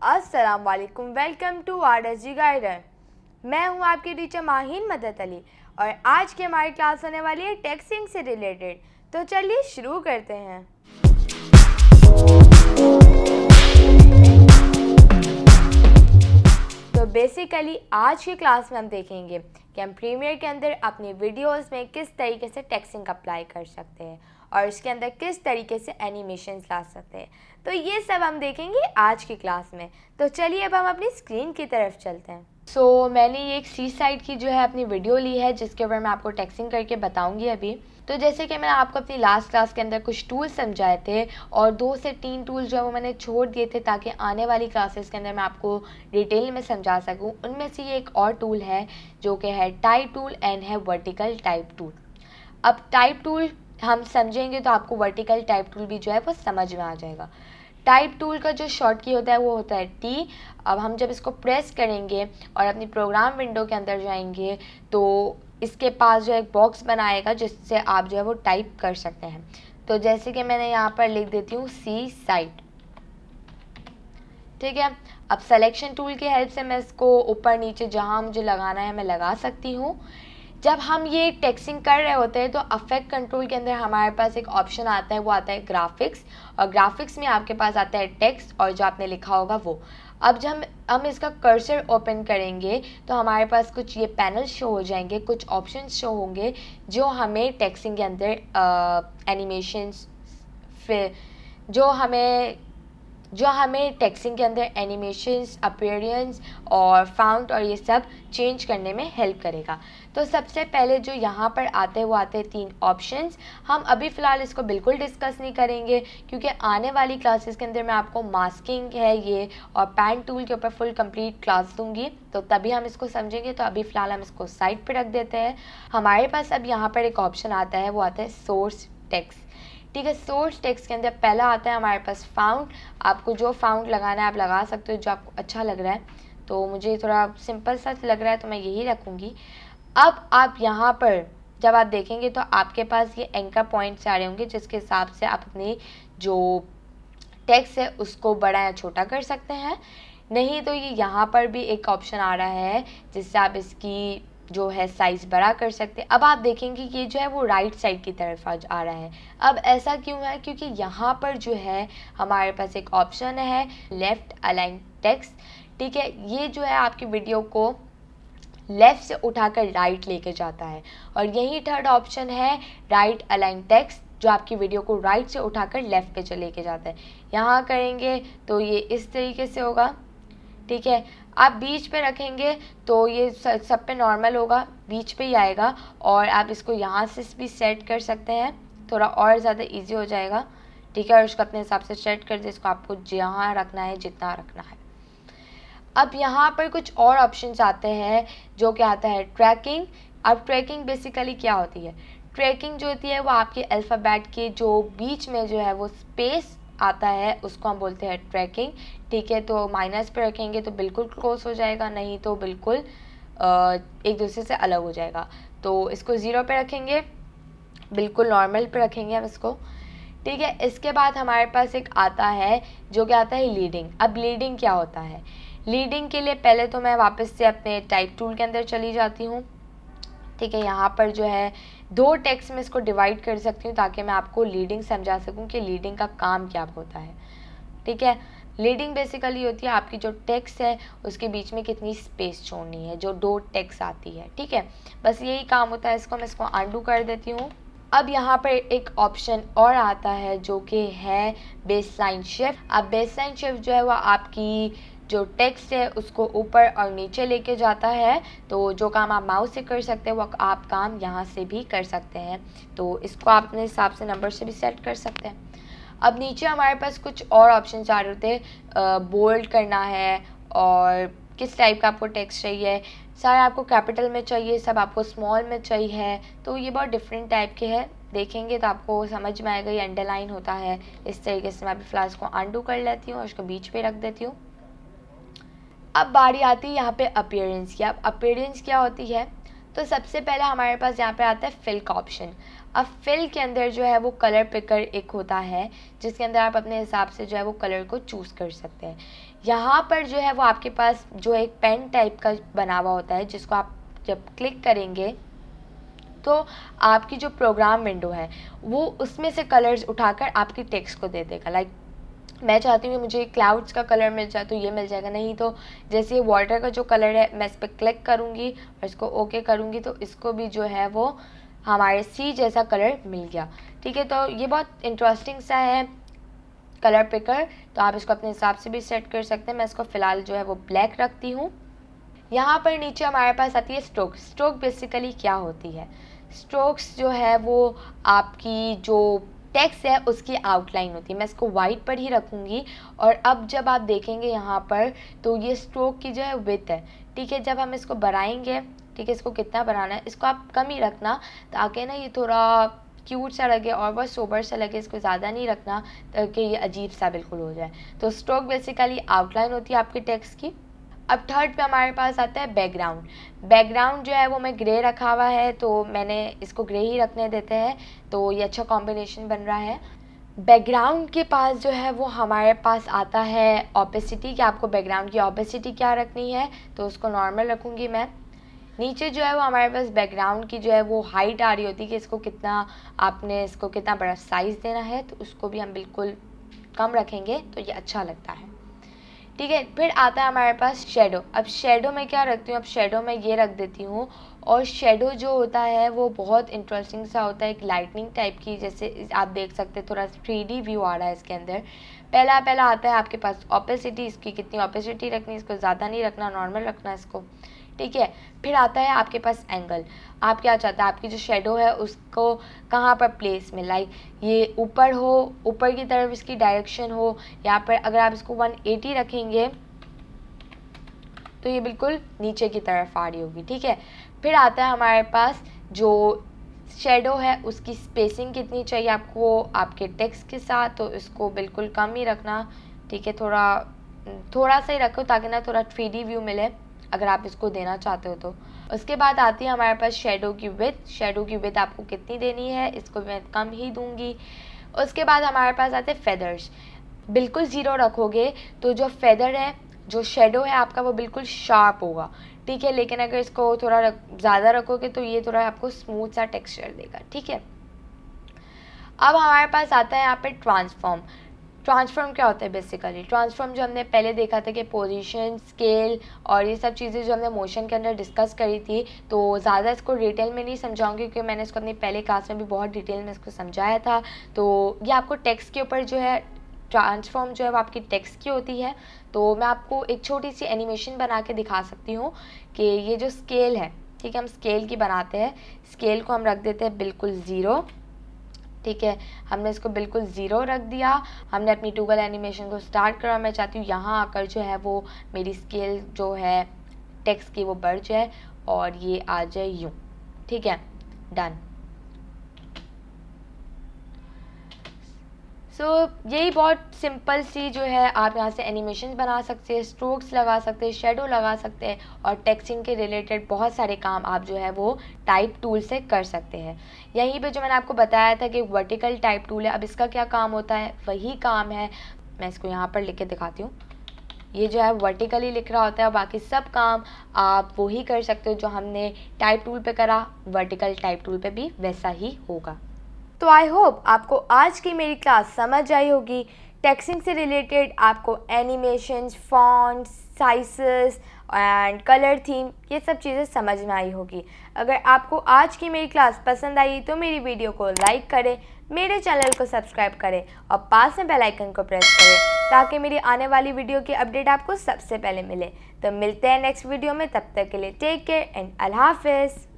अस्सलाम वालेकुम। Welcome to RSG guider. मैं हूं आपकी टीचर माहीन मदद अली और आज की हमारी क्लास होने वाली है टेक्स्टिंग से रिलेटेड। तो चलिए शुरू करते हैं। तो बेसिकली आज की क्लास में हम देखेंगे कि हम प्रीमियर के अंदर अपनी वीडियोस में किस तरीके से टेक्स्टिंग अप्लाई कर सकते हैं और इसके अंदर किस तरीके से एनिमेशंस ला सकते हैं। तो ये सब हम देखेंगे आज की क्लास में। तो चलिए अब हम अपनी स्क्रीन की तरफ चलते हैं। मैंने ये एक सी साइड की जो है अपनी वीडियो ली है जिसके ऊपर मैं आपको टेक्स्टिंग करके बताऊंगी अभी। तो जैसे कि मैंने आपको अपनी लास्ट क्लास के अंदर कुछ टूल्स समझाए थे और 2 से 3 टूल्स जो है वो मैंने छोड़ दिए थे ताकि आने वाली क्लासेस के अंदर मैं आपको डिटेल में समझा सकूं। उनमें से ये एक और टूल है जो कि है टाइप टूल एंड है वर्टिकल टाइप टूल। अब टाइप टूल हम समझेंगे तो आपको वर्टिकल टाइप टूल भी जो है वो समझ में आ जाएगा। टाइप टूल का जो शॉर्ट की होता है वो होता है टी। अब हम जब इसको प्रेस करेंगे और अपनी प्रोग्राम विंडो के अंदर जाएंगे तो इसके पास जो एक बॉक्स बनाएगा जिससे आप जो है वो टाइप कर सकते हैं। तो जैसे कि मैंने यहाँ पर लिख देती हूँ सी साइट, ठीक है। अब सिलेक्शन टूल की हेल्प से मैं इसको ऊपर नीचे जहाँ मुझे लगाना है मैं लगा सकती हूँ। जब हम ये टेक्स्टिंग कर रहे होते हैं तो अफेक्ट कंट्रोल के अंदर हमारे पास एक ऑप्शन आता है, वो आता है ग्राफिक्स, और ग्राफिक्स में आपके पास आता है टेक्स्ट और जो आपने लिखा होगा वो। अब जब हम इसका कर्सर ओपन करेंगे तो हमारे पास कुछ ये पैनल शो हो जाएंगे, कुछ ऑप्शंस शो होंगे जो हमें टेक्स्टिंग के अंदर एनिमेशंस फिर जो हमें टेक्स्टिंग के अंदर एनिमेशंस, अपीयरेंस और फाउंट और ये सब चेंज करने में हेल्प करेगा। तो सबसे पहले जो यहाँ पर आते हैं वो आते हैं 3 ऑप्शंस। हम अभी फ़िलहाल इसको बिल्कुल डिस्कस नहीं करेंगे क्योंकि आने वाली क्लासेस के अंदर मैं आपको मास्किंग है ये और पैन टूल के ऊपर फुल कंप्लीट क्लास दूंगी, तो तभी हम इसको समझेंगे। तो अभी फ़िलहाल हम इसको साइड पर रख देते हैं। हमारे पास अब यहाँ पर एक ऑप्शन आता है, वो आता है सोर्स टेक्स्ट, ठीक है। सोर्स टेक्स्ट के अंदर पहला आता है हमारे पास फाउंट। आपको जो फाउंट लगाना है आप लगा सकते हो जो आपको अच्छा लग रहा है। तो मुझे थोड़ा सिंपल सा लग रहा है तो मैं यही रखूँगी। अब आप यहाँ पर जब आप देखेंगे तो आपके पास ये एंकर पॉइंट्स आ रहे होंगे जिसके हिसाब से आप अपनी जो टेक्स्ट है उसको बड़ा या छोटा कर सकते हैं। नहीं तो ये यहाँ पर भी एक ऑप्शन आ रहा है जिससे आप इसकी जो है साइज़ बड़ा कर सकते हैं। अब आप देखेंगे ये जो है वो राइट साइड की तरफ आ रहा है। अब ऐसा क्यों है? क्योंकि यहाँ पर जो है हमारे पास एक ऑप्शन है लेफ़्ट अलाइन टेक्स्ट, ठीक है। ये जो है आपकी वीडियो को लेफ़्ट से उठाकर राइट लेके जाता है। और यही थर्ड ऑप्शन है राइट अलाइन टेक्स्ट जो आपकी वीडियो को राइट से उठाकर लेफ़्ट पे चले के जाता है। यहाँ करेंगे तो ये इस तरीके से होगा, ठीक है। आप बीच पे रखेंगे तो ये सब पे नॉर्मल होगा, बीच पे ही आएगा। और आप इसको यहाँ से भी सेट कर सकते हैं, थोड़ा और ज़्यादा इजी हो जाएगा, ठीक है। और इसको अपने हिसाब से सेट कर दे, इसको आपको जहाँ रखना है जितना रखना है। अब यहाँ पर कुछ और ऑप्शंस आते हैं जो क्या आता है ट्रैकिंग। अब ट्रैकिंग बेसिकली क्या होती है? ट्रैकिंग जो होती है वो आपके अल्फ़ाबेट के जो बीच में जो है वो स्पेस आता है उसको हम बोलते हैं ट्रैकिंग, ठीक है। तो माइनस पे रखेंगे तो बिल्कुल क्लोज हो जाएगा, नहीं तो बिल्कुल एक दूसरे से अलग हो जाएगा। तो इसको 0 पे रखेंगे, बिल्कुल नॉर्मल पे रखेंगे हम इसको, ठीक है। इसके बाद हमारे पास एक आता है जो क्या आता है लीडिंग। अब लीडिंग क्या होता है? लीडिंग के लिए पहले तो मैं वापस से अपने टाइप टूल के अंदर चली जाती हूँ, ठीक है। यहाँ पर जो है 2 टेक्स्ट में इसको डिवाइड कर सकती हूँ ताकि मैं आपको लीडिंग समझा सकूँ कि लीडिंग का काम क्या होता है, ठीक है। लीडिंग बेसिकली होती है आपकी जो टेक्स्ट है उसके बीच में कितनी स्पेस छोड़नी है, जो 2 टेक्स्ट आती है, ठीक है। बस यही काम होता है। मैं इसको अनडू कर देती हूँ। अब यहाँ पर एक ऑप्शन और आता है जो कि है बेसलाइन शिफ्ट। अब बेसलाइन शिफ्ट जो है वो आपकी जो टेक्स्ट है उसको ऊपर और नीचे लेके जाता है। तो जो काम आप माउस से कर सकते हैं वो आप काम यहाँ से भी कर सकते हैं। तो इसको आप अपने हिसाब से नंबर से भी सेट कर सकते हैं। अब नीचे हमारे पास कुछ और ऑप्शन आ रहे होते हैं, बोल्ड करना है और किस टाइप का आपको टेक्स्ट चाहिए, सारे आपको कैपिटल में चाहिए, सब आपको स्मॉल में चाहिए। तो ये बहुत डिफरेंट टाइप के हैं, देखेंगे तो आपको समझ में आएगा। ये अंडरलाइन होता है इस तरीके से। मैं अभी फ़िलहाल इसको अनडू कर लेती हूँ और इसको बीच पे रख देती हूँ। अब बारी आती है यहाँ पे अपीयरेंस की। अब अपीयरेंस क्या होती है? तो सबसे पहले हमारे पास यहाँ पे आता है फिल का ऑप्शन। अब फिल के अंदर जो है वो कलर पिकर एक होता है जिसके अंदर आप अपने हिसाब से जो है वो कलर को चूज़ कर सकते हैं। यहाँ पर जो है वो आपके पास जो एक पेन टाइप का बना हुआ होता है, जिसको आप जब क्लिक करेंगे तो आपकी जो प्रोग्राम विंडो है वो उसमें से कलर्स उठाकर आपकी टेक्स्ट को दे देगा। लाइक मैं चाहती हूँ कि मुझे क्लाउड्स का कलर मिल जाए तो ये मिल जाएगा, नहीं तो जैसे वाटर का जो कलर है मैं इस पर क्लिक करूँगी और इसको ओके करूँगी तो इसको भी जो है वो हमारे सी जैसा कलर मिल गया। ठीक है, तो ये बहुत इंटरेस्टिंग सा है कलर पिकर, तो आप इसको अपने हिसाब से भी सेट कर सकते हैं। मैं इसको फ़िलहाल जो है वो ब्लैक रखती हूँ। यहाँ पर नीचे हमारे पास आती है स्ट्रोक। स्ट्रोक बेसिकली क्या होती है? स्ट्रोक्स जो है वो आपकी जो टेक्स्ट है उसकी आउटलाइन होती है। मैं इसको वाइट पर ही रखूँगी और अब जब आप देखेंगे यहाँ पर तो ये स्ट्रोक की जो है विड्थ है। ठीक है, जब हम इसको बढ़ाएंगे, ठीक है, इसको कितना बढ़ाना है, इसको आप कम ही रखना ताकि ना ये थोड़ा क्यूट सा लगे और बहुत सोबर सा लगे। इसको ज़्यादा नहीं रखना ताकि ये अजीब सा बिल्कुल हो जाए। तो स्ट्रोक बेसिकली आउटलाइन होती है आपके टेक्स्ट की। अब थर्ड पे हमारे पास आता है बैकग्राउंड। बैकग्राउंड जो है वो मैं ग्रे रखा हुआ है, तो मैंने इसको ग्रे ही रखने देते हैं, तो ये अच्छा कॉम्बिनेशन बन रहा है। बैकग्राउंड के पास जो है वो हमारे पास आता है ऑपेसिटी, कि आपको बैकग्राउंड की ऑपेसिटी क्या रखनी है, तो उसको नॉर्मल रखूँगी मैं। नीचे जो है वो हमारे पास बैकग्राउंड की जो है वो हाइट आ रही होती है कि इसको कितना आपने इसको कितना बड़ा साइज़ देना है, तो उसको भी हम बिल्कुल कम रखेंगे तो ये अच्छा लगता है। ठीक है, फिर आता है हमारे पास शेडो। अब शेडो में क्या रखती हूँ, अब शेडो में ये रख देती हूँ, और शेडो जो होता है वो बहुत इंटरेस्टिंग सा होता है, एक लाइटनिंग टाइप की, जैसे आप देख सकते हैं थोड़ा 3D व्यू आ रहा है इसके अंदर। पहला आता है आपके पास ऑपेसिटी, इसकी कितनी ऑपेसिटी रखनी है, इसको ज़्यादा नहीं रखना, नॉर्मल रखना इसको। ठीक है, फिर आता है आपके पास एंगल। आप क्या चाहते हैं आपकी जो शेडो है उसको कहाँ पर प्लेस में, लाइक ये ऊपर हो, ऊपर की तरफ इसकी डायरेक्शन हो, यहाँ पर अगर आप इसको 180 रखेंगे तो ये बिल्कुल नीचे की तरफ आ रही होगी। ठीक है, फिर आता है हमारे पास जो शेडो है उसकी स्पेसिंग कितनी चाहिए आपको आपके टेक्स्ट के साथ, तो इसको बिल्कुल कम ही रखना। ठीक है, थोड़ा सा ही रखो ताकि ना थोड़ा 3D व्यू मिले अगर आप इसको देना चाहते हो तो। उसके बाद आती है हमारे पास शेडो की विड्थ। शेडो की विड्थ आपको कितनी देनी है, इसको मैं कम ही दूंगी। उसके बाद हमारे पास आते हैं फेदर्स। बिल्कुल ज़ीरो रखोगे तो जो फेदर है, जो शेडो है आपका, वो बिल्कुल शार्प होगा। ठीक है, लेकिन अगर इसको थोड़ा ज़्यादा रखोगे तो ये थोड़ा आपको स्मूथ सा टेक्सचर देगा। ठीक है, अब हमारे पास आता है यहाँ पे ट्रांसफॉर्म। ट्रांसफॉर्म क्या होता है बेसिकली? ट्रांसफॉर्म जो हमने पहले देखा था कि पोजीशन, स्केल और ये सब चीज़ें जो हमने मोशन के अंदर डिस्कस करी थी, तो ज़्यादा इसको डिटेल में नहीं समझाऊंगी क्योंकि मैंने इसको अपनी पहले क्लास में भी बहुत डिटेल में इसको समझाया था। तो ये आपको टेक्स्ट के ऊपर जो है ट्रांसफॉर्म जो है वो आपकी टेक्स्ट की होती है। तो मैं आपको एक छोटी सी एनिमेशन बना के दिखा सकती हूँ कि ये जो स्केल है, ठीक है, हम स्केल की बनाते हैं। स्केल को हम रख देते हैं बिल्कुल ज़ीरो। ठीक है, हमने इसको बिल्कुल ज़ीरो रख दिया। हमने अपनी टूगल एनिमेशन को स्टार्ट करा। मैं चाहती हूँ यहाँ आकर जो है वो मेरी स्केल जो है टेक्स्ट की वो बढ़ जाए और ये आ जाए यूँ। ठीक है, डन। सो यही बहुत सिंपल सी जो है आप यहाँ से एनिमेशन बना सकते हैं, स्ट्रोक्स लगा सकते हैं, शेडो लगा सकते हैं और टेक्सटिंग के रिलेटेड बहुत सारे काम आप जो है वो टाइप टूल से कर सकते हैं। यहीं पे जो मैंने आपको बताया था कि वर्टिकल टाइप टूल है, अब इसका क्या काम होता है, वही काम है। मैं इसको यहाँ पर लिख के दिखाती हूँ। ये जो है वर्टिकली लिख रहा होता है और बाकी सब काम आप वही कर सकते हो जो हमने टाइप टूल पे करा, वर्टिकल टाइप टूल पे भी वैसा ही होगा। तो आई होप आपको आज की मेरी क्लास समझ आई होगी। टेक्सटिंग से रिलेटेड आपको animations, fonts, sizes and colour theme, ये सब चीज़ें समझ में आई होगी। अगर आपको आज की मेरी क्लास पसंद आई तो मेरी वीडियो को लाइक करें, मेरे चैनल को सब्सक्राइब करें और पास में बेल आइकन को प्रेस करें ताकि मेरी आने वाली वीडियो की अपडेट आपको सबसे पहले मिले। तो मिलते हैं नेक्स्ट वीडियो में, तब तक के लिए टेक केयर एंड अल्लाह हाफिज़।